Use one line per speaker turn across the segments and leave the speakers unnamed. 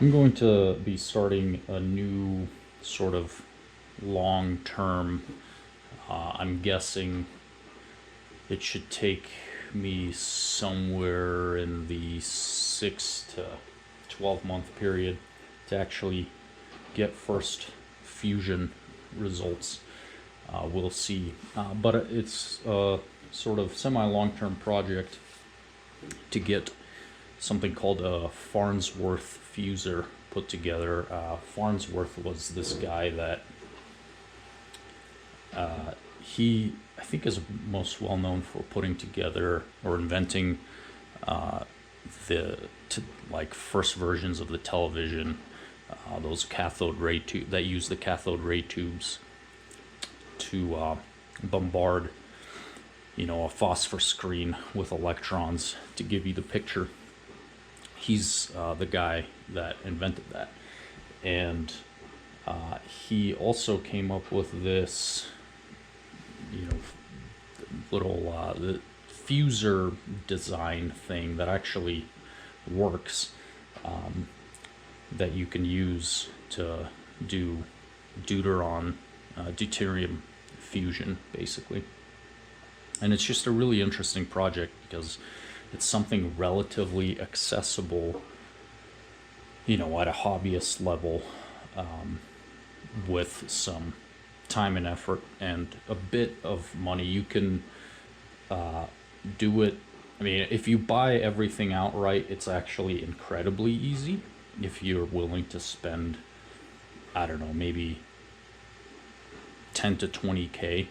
I'm going to be starting a new sort of long-term, I'm guessing it should take me somewhere in the 6 to 12 month period to actually get first fusion results. We'll see. But it's a sort of semi-long-term project to get something called a Farnsworth Fusor put together. Farnsworth was this guy that I think, is most well known for putting together or inventing the like first versions of the television, those cathode ray tube that use the cathode ray tubes to bombard, a phosphor screen with electrons to give you the picture. He's the guy that invented that, and he also came up with this, little the fusor design thing that actually works, that you can use to do deuterium fusion, basically. And it's just a really interesting project because it's something relatively accessible, at a hobbyist level, with some time and effort and a bit of money. You can do it. I mean, if you buy everything outright, it's actually incredibly easy. If you're willing to spend, I don't know, maybe 10 to 20K,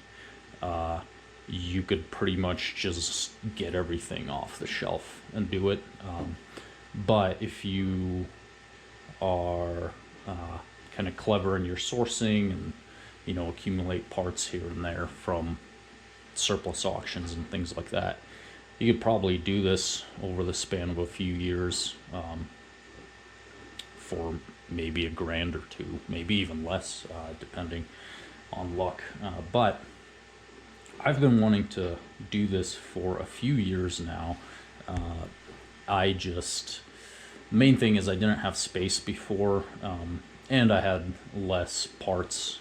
you could pretty much just get everything off the shelf and do it. But if you are kind of clever in your sourcing and, accumulate parts here and there from surplus auctions and things like that, you could probably do this over the span of a few years, for maybe $1,000 or $2,000, maybe even less, depending on luck. But I've been wanting to do this for a few years now. Main thing is I didn't have space before, and I had less parts,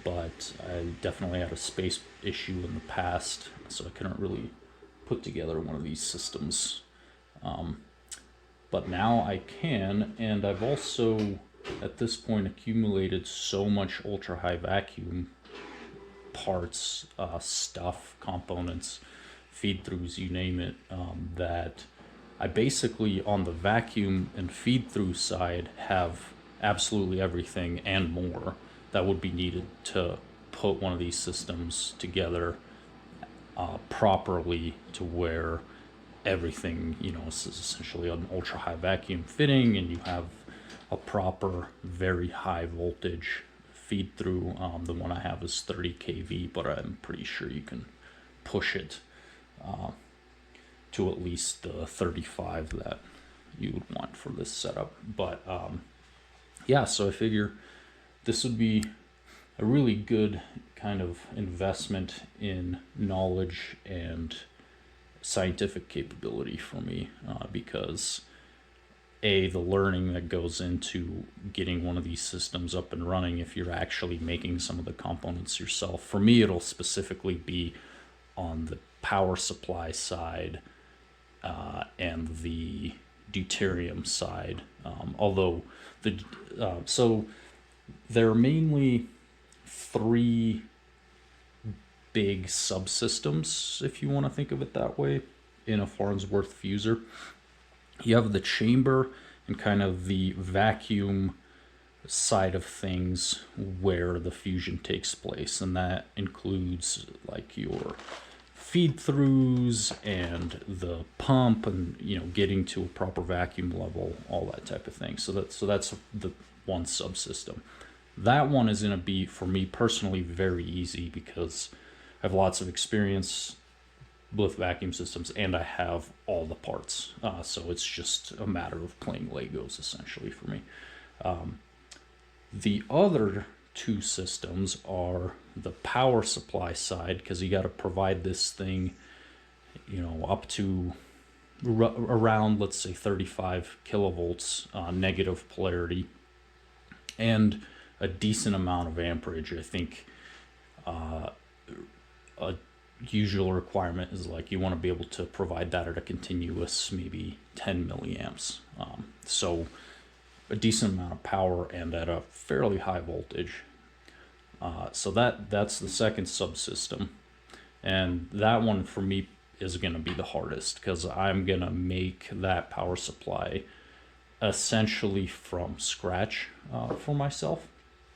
but I definitely had a space issue in the past, so I couldn't really put together one of these systems. But now I can, and I've also, at this point, accumulated so much ultra-high vacuum parts, stuff, components, feed-throughs, you name it, that I basically, on the vacuum and feed-through side, have absolutely everything and more that would be needed to put one of these systems together properly, to where everything, is essentially an ultra-high vacuum fitting, and you have a proper, very high voltage feed through. The one I have is 30 kV, but I'm pretty sure you can push it to at least the 35 that you would want for this setup. But yeah, so I figure this would be a really good kind of investment in knowledge and scientific capability for me, because the learning that goes into getting one of these systems up and running, if you're actually making some of the components yourself. For me, it'll specifically be on the power supply side, and the deuterium side. Although so there are mainly 3 big subsystems, if you want to think of it that way, in a Farnsworth Fusor. You have the chamber and kind of the vacuum side of things where the fusion takes place, and that includes like your feed throughs and the pump, and getting to a proper vacuum level, all that type of thing. So that's the one subsystem. That one is going to be, for me personally, very easy because I have lots of experience with vacuum systems and I have all the parts, so it's just a matter of playing Legos essentially for me. The other 2 systems are the power supply side, because you got to provide this thing, up to around, let's say, 35 kilovolts negative polarity, and a decent amount of amperage. I think a usual requirement is like you want to be able to provide that at a continuous maybe 10 milliamps. So a decent amount of power and at a fairly high voltage. So that's the second subsystem, and that one for me is going to be the hardest because I'm going to make that power supply essentially from scratch for myself.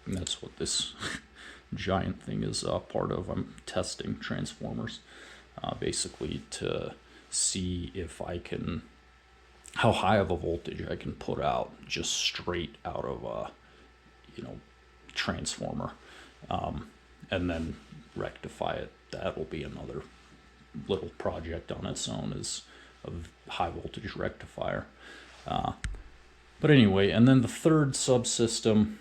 And that's what this giant thing is part of. I'm testing transformers basically to see if I can, how high of a voltage I can put out just straight out of a, transformer, and then rectify it. That'll be another little project on its own, is a high voltage rectifier. But anyway, and then the third subsystem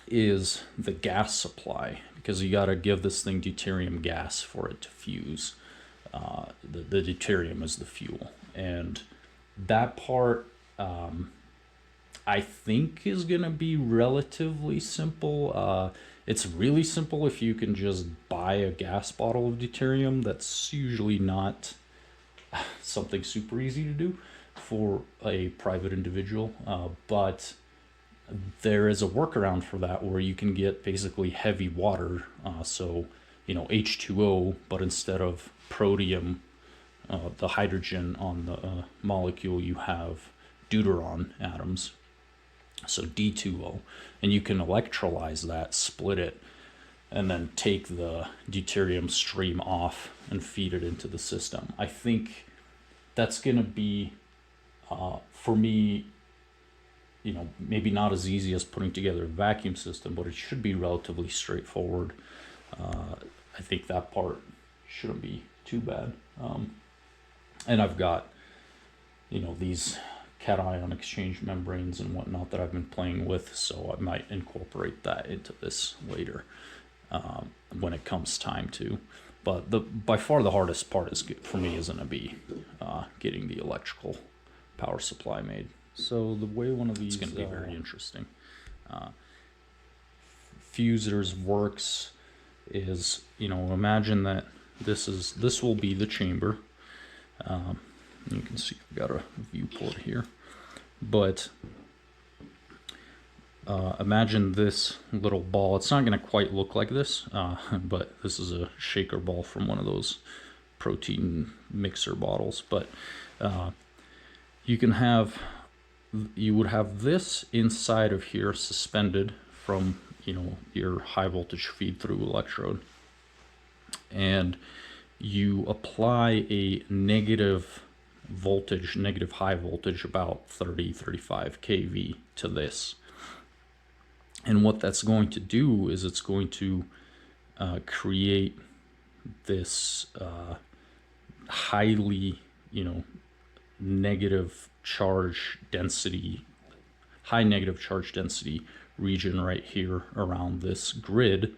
is the gas supply, because you got to give this thing deuterium gas for it to fuse. The deuterium is the fuel, and that part I think is going to be relatively simple. It's really simple if you can just buy a gas bottle of deuterium. That's usually not something super easy to do for a private individual, but there is a workaround for that where you can get basically heavy water, so H2O, but instead of protium, the hydrogen on the molecule, you have deuteron atoms, so D2O, and you can electrolyze that, split it, and then take the deuterium stream off and feed it into the system. I think that's going to be, for me, maybe not as easy as putting together a vacuum system, but it should be relatively straightforward. I think that part shouldn't be too bad. And I've got, these cation exchange membranes and whatnot that I've been playing with, so I might incorporate that into this later when it comes time to. But by far the hardest part for me is going to be getting the electrical power supply made. So the way one of these is going to be very interesting. Fusors works is, imagine that this will be the chamber. You can see I've got a viewport here, but imagine this little ball. It's not going to quite look like this, but this is a shaker ball from one of those protein mixer bottles. But you would have this inside of here suspended from your high voltage feed through electrode, and you apply a negative high voltage, about 35 kV to this. And what that's going to do is it's going to create this highly, negative charge density, high negative charge density region right here around this grid.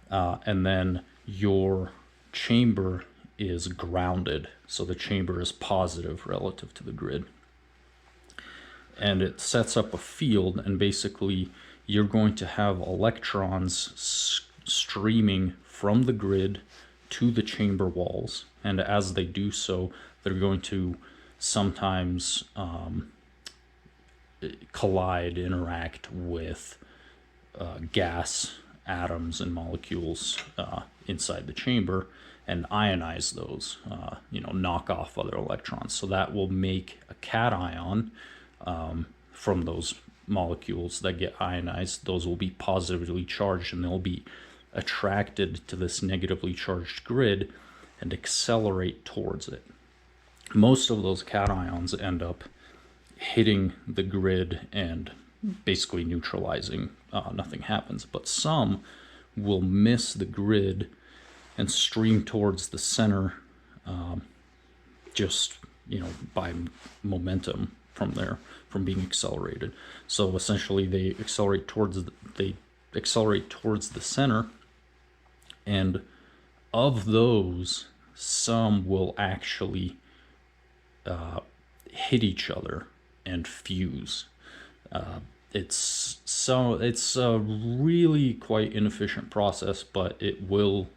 And then your chamber is grounded, so the chamber is positive relative to the grid. And it sets up a field, and basically you're going to have electrons streaming from the grid to the chamber walls, and as they do so, they're going to sometimes collide, interact with gas atoms and molecules inside the chamber and ionize those, knock off other electrons. So that will make a cation from those molecules that get ionized. Those will be positively charged, and they'll be attracted to this negatively charged grid and accelerate towards it. Most of those cations end up hitting the grid and basically neutralizing. Nothing happens, but some will miss the grid and stream towards the center, just by momentum from being accelerated. So essentially they accelerate towards the center, and of those some will actually hit each other and fuse. It's a really quite inefficient process, but it will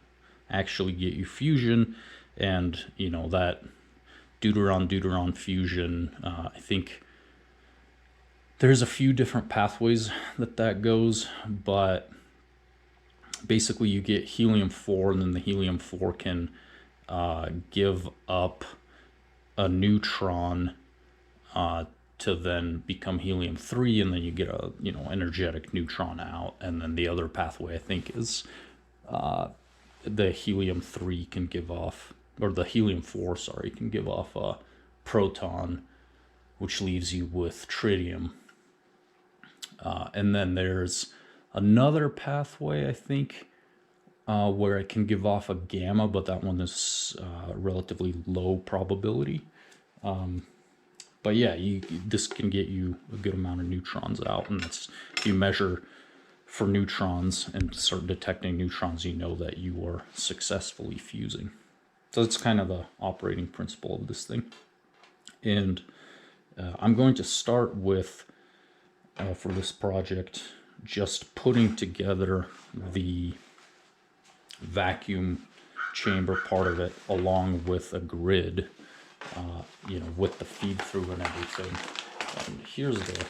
actually get you fusion, and that deuteron fusion. I think there's a few different pathways that goes, but basically you get helium-4, and then the helium-4 can give up a neutron to then become helium-3, and then you get a energetic neutron out. And then the other pathway, I think, is the helium-3 can give off, or the helium-4, sorry, can give off a proton, which leaves you with tritium. And then there's another pathway, I think, where it can give off a gamma, but that one is relatively low probability. But yeah, this can get you a good amount of neutrons out, and that's, if you measure for neutrons and start detecting neutrons, you know that you are successfully fusing. So that's kind of the operating principle of this thing. And I'm going to start with, for this project, just putting together the vacuum chamber part of it along with a grid, with the feed through and everything. And here's the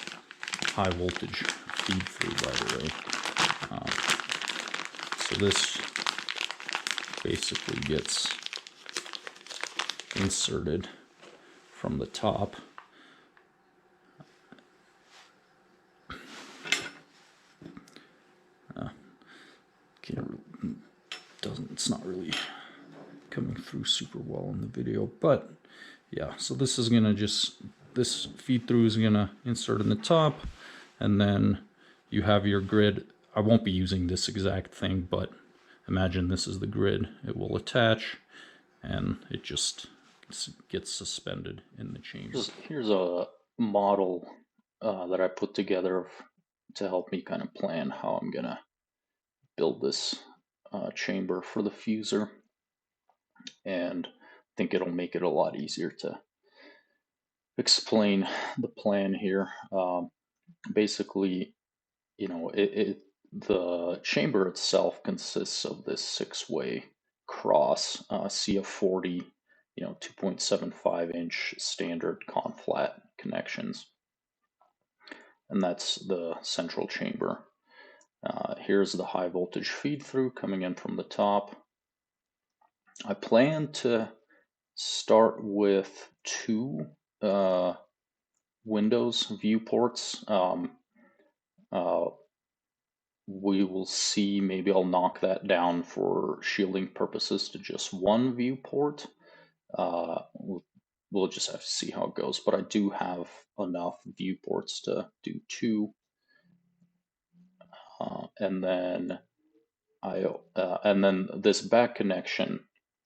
high voltage feed through, by the way. So this basically gets inserted from the top. It's not really coming through super well in the video, but yeah, so this is gonna this feed through is gonna insert in the top, and then you have your grid. I won't be using this exact thing, but imagine this is the grid. It will attach, and it just gets suspended in the chamber. Here's a model that I put together to help me kind of plan how I'm gonna build this chamber for the fusor, and I think it'll make it a lot easier to explain the plan here. Basically, the chamber itself consists of this 6-way cross CF40, 2.75-inch standard conflat connections, and that's the central chamber. Here's the high voltage feed through coming in from the top. I plan to start with 2 Windows viewports. We will see, maybe I'll knock that down for shielding purposes to just 1 viewport. We'll just have to see how it goes, but I do have enough viewports to do 2. And then this back connection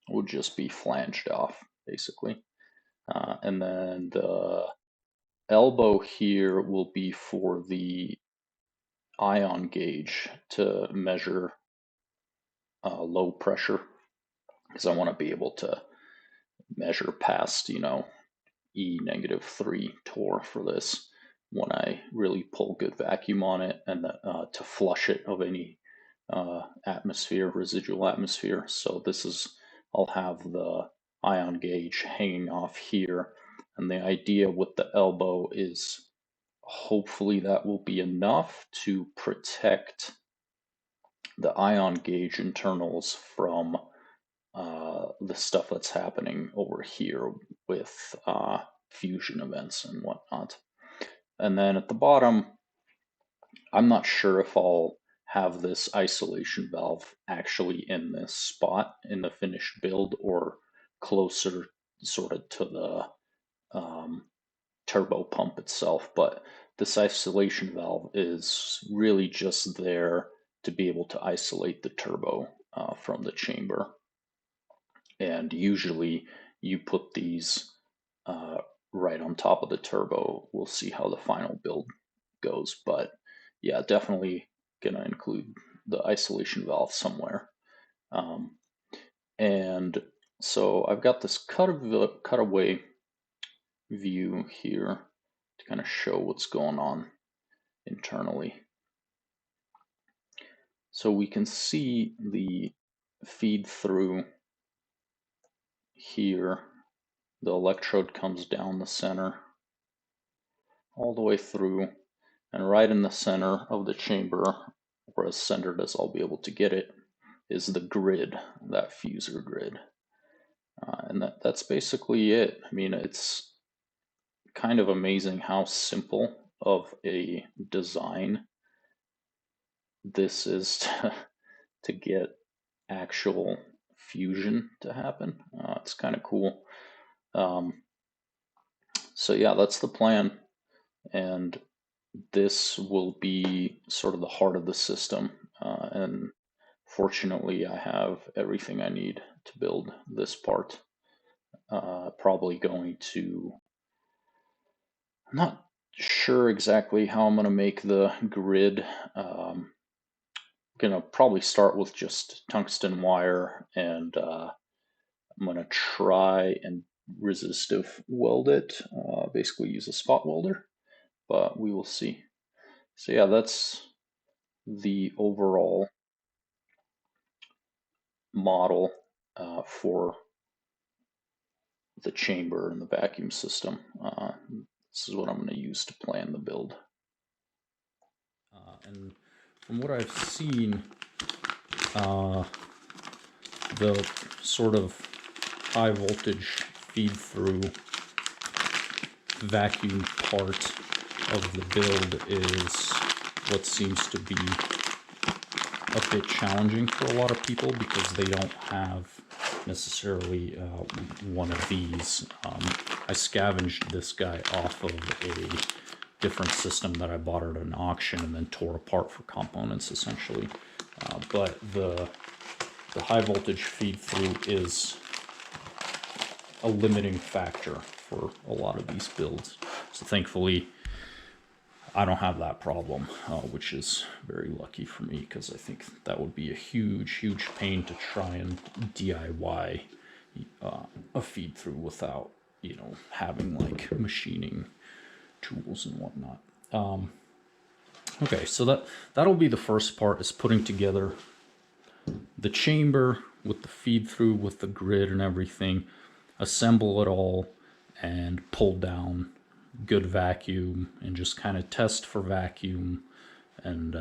would just be flanged off, basically. And then the elbow here will be for the ion gauge to measure low pressure, because I want to be able to measure past, E-3 torr for this when I really pull good vacuum on it, and to flush it of any residual atmosphere. So I'll have the ion gauge hanging off here, and the idea with the elbow is hopefully that will be enough to protect the ion gauge internals from the stuff that's happening over here with fusion events and whatnot. And then at the bottom, I'm not sure if I'll have this isolation valve actually in this spot in the finished build, or closer sort of to the turbo pump itself. But this isolation valve is really just there to be able to isolate the turbo from the chamber. And usually you put these right on top of the turbo. We'll see how the final build goes, but yeah, definitely gonna include the isolation valve somewhere. And So I've got this cutaway view here to kind of show what's going on internally. So we can see the feed through here. The electrode comes down the center all the way through, and right in the center of the chamber, or as centered as I'll be able to get it, is the grid, that Fusor grid. And that's basically it. I mean, it's kind of amazing how simple of a design this is to get actual fusion to happen. It's kind of cool. So yeah, that's the plan. And this will be sort of the heart of the system. And fortunately, I have everything I need to build this part. Probably going to, I'm not sure exactly how I'm going to make the grid. Going to probably start with just tungsten wire, and I'm going to try and resistive weld it, basically use a spot welder, but we will see. So yeah, that's the overall model for the chamber and the vacuum system. This is what I'm going to use to plan the build. And from what I've seen, the sort of high voltage feed through vacuum part of the build is what seems to be a bit challenging for a lot of people because they don't have necessarily one of these. I scavenged this guy off of a different system that I bought at an auction and then tore apart for components essentially. But the high voltage feed through is a limiting factor for a lot of these builds. So thankfully, I don't have that problem, which is very lucky for me because I think that would be a huge, huge pain to try and DIY a feed through without, you know, having like machining tools and whatnot. Okay, so that'll be the first part, is putting together the chamber with the feed through with the grid and everything, assemble it all and pull down good vacuum and just kind of test for vacuum and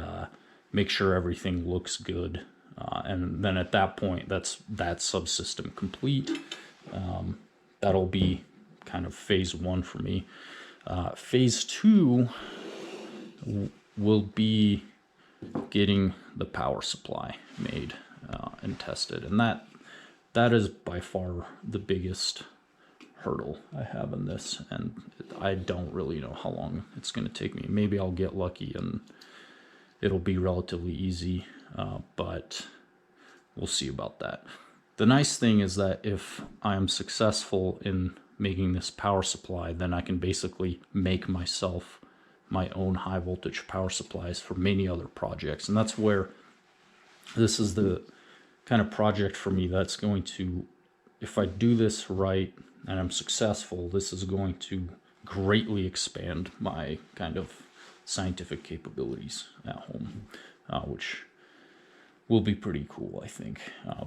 make sure everything looks good. And then at that point, that's that subsystem complete. That'll be kind of phase one for me. Phase two will be getting the power supply made and tested, and that is by far the biggest hurdle I have in this, and I don't really know how long it's going to take me. Maybe I'll get lucky and it'll be relatively easy, but we'll see about that. The nice thing is that if I'm successful in making this power supply, then I can basically make myself my own high voltage power supplies for many other projects. And that's where this is the kind of project for me that's going to, if I do this right and I'm successful, this is going to greatly expand my kind of scientific capabilities at home, which will be pretty cool, I think.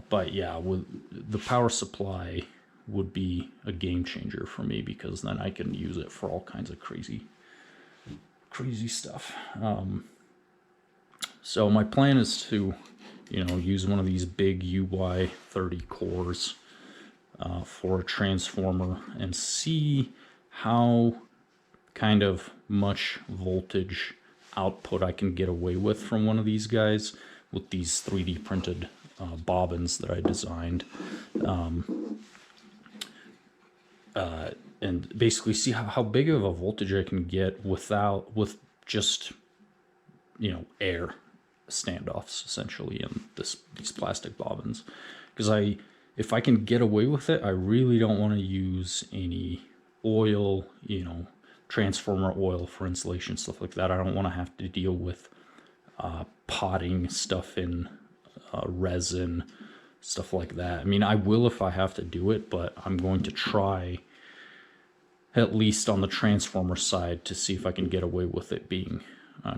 But yeah, with the power supply would be a game changer for me because then I can use it for all kinds of crazy stuff. So my plan is to, you know, use one of these big UY30 cores for a transformer and see how kind of much voltage output I can get away with from one of these guys with these 3D printed bobbins that I designed. And basically see how big of a voltage I can get with just, you know, air standoffs essentially in these plastic bobbins. Because if I can get away with it, I really don't want to use any oil, you know, transformer oil for insulation, stuff like that. I don't want to have to deal with potting stuff in resin, stuff like that. I mean, I will if I have to do it, but I'm going to try at least on the transformer side to see if I can get away with it being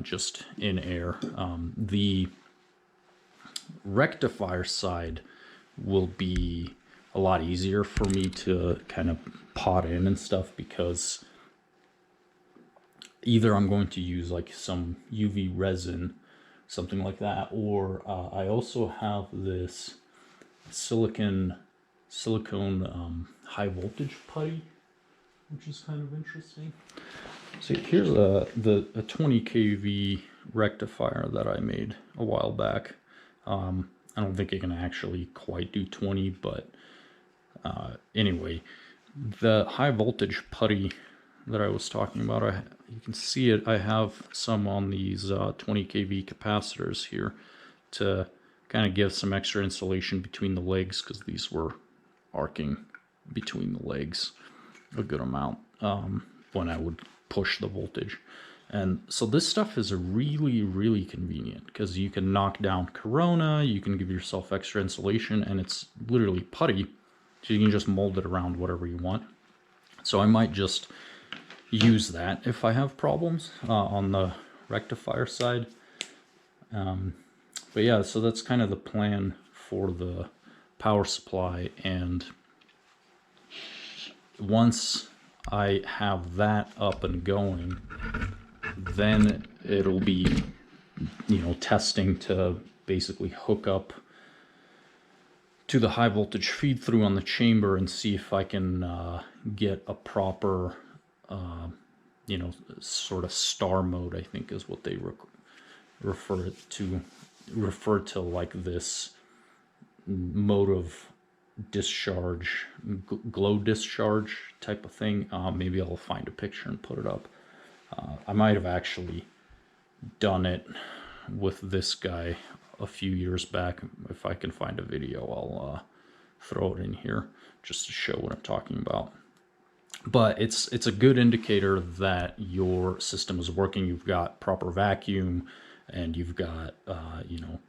just in air. The rectifier side will be a lot easier for me to kind of pot in and stuff, because either I'm going to use like some UV resin, something like that, or I also have this silicone high voltage putty, which is kind of interesting. So here's a 20 kV rectifier that I made a while back. I don't think it can actually quite do 20, but anyway, the high voltage putty that I was talking about, you can see it, I have some on these 20 kV capacitors here to kind of give some extra insulation between the legs, because these were arcing between the legs a good amount when I would push the voltage. And so this stuff is really, really convenient, because you can knock down corona, you can give yourself extra insulation, and it's literally putty, so you can just mold it around whatever you want. So I might just use that if I have problems on the rectifier side. But yeah, so that's kind of the plan for the power supply, and once I have that up and going, then it'll be, you know, testing to basically hook up to the high voltage feed through on the chamber and see if I can get a proper, you know, sort of star mode, I think is what they refer to like this mode of discharge, glow discharge type of thing. Maybe I'll find a picture and put it up. I might have actually done it with this guy a few years back. If I can find a video, I'll throw it in here just to show what I'm talking about. But it's a good indicator that your system is working. You've got proper vacuum, and you've got you know,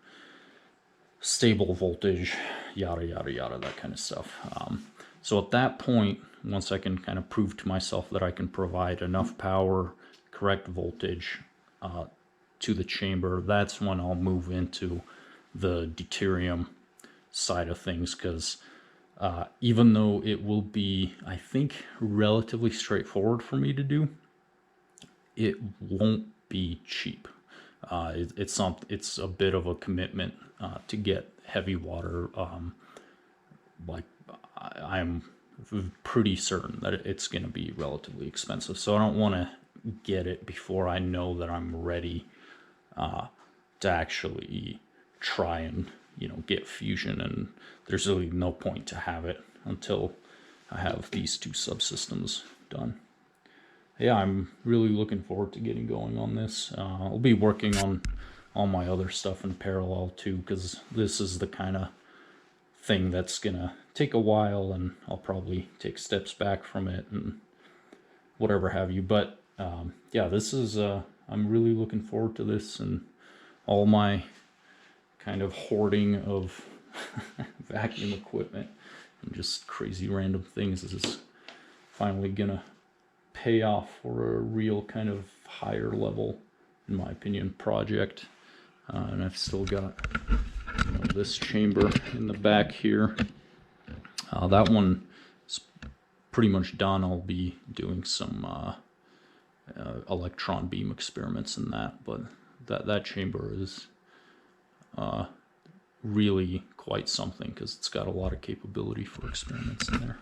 stable voltage, yada yada yada, that kind of stuff. So at that point, once I can kind of prove to myself that I can provide enough power, correct voltage to the chamber, that's when I'll move into the deuterium side of things, because even though it will be, I think, relatively straightforward for me to do, it won't be cheap. It's a bit of a commitment to get heavy water. Like I'm pretty certain that it's going to be relatively expensive, so I don't want to get it before I know that I'm ready to actually try and, you know, get fusion. And there's really no point to have it until I have these two subsystems done. Yeah, I'm really looking forward to getting going on this. I'll be working on all my other stuff in parallel too, because this is the kind of thing that's gonna take a while, and I'll probably take steps back from it and whatever have you. But yeah, this is I'm really looking forward to this, and all my kind of hoarding of vacuum equipment and just crazy random things is finally gonna pay off for a real kind of higher level, in my opinion, project. And I've still got, you know, this chamber in the back here. That one is pretty much done. I'll be doing some electron beam experiments in that, but that chamber is really quite something, because it's got a lot of capability for experiments in there.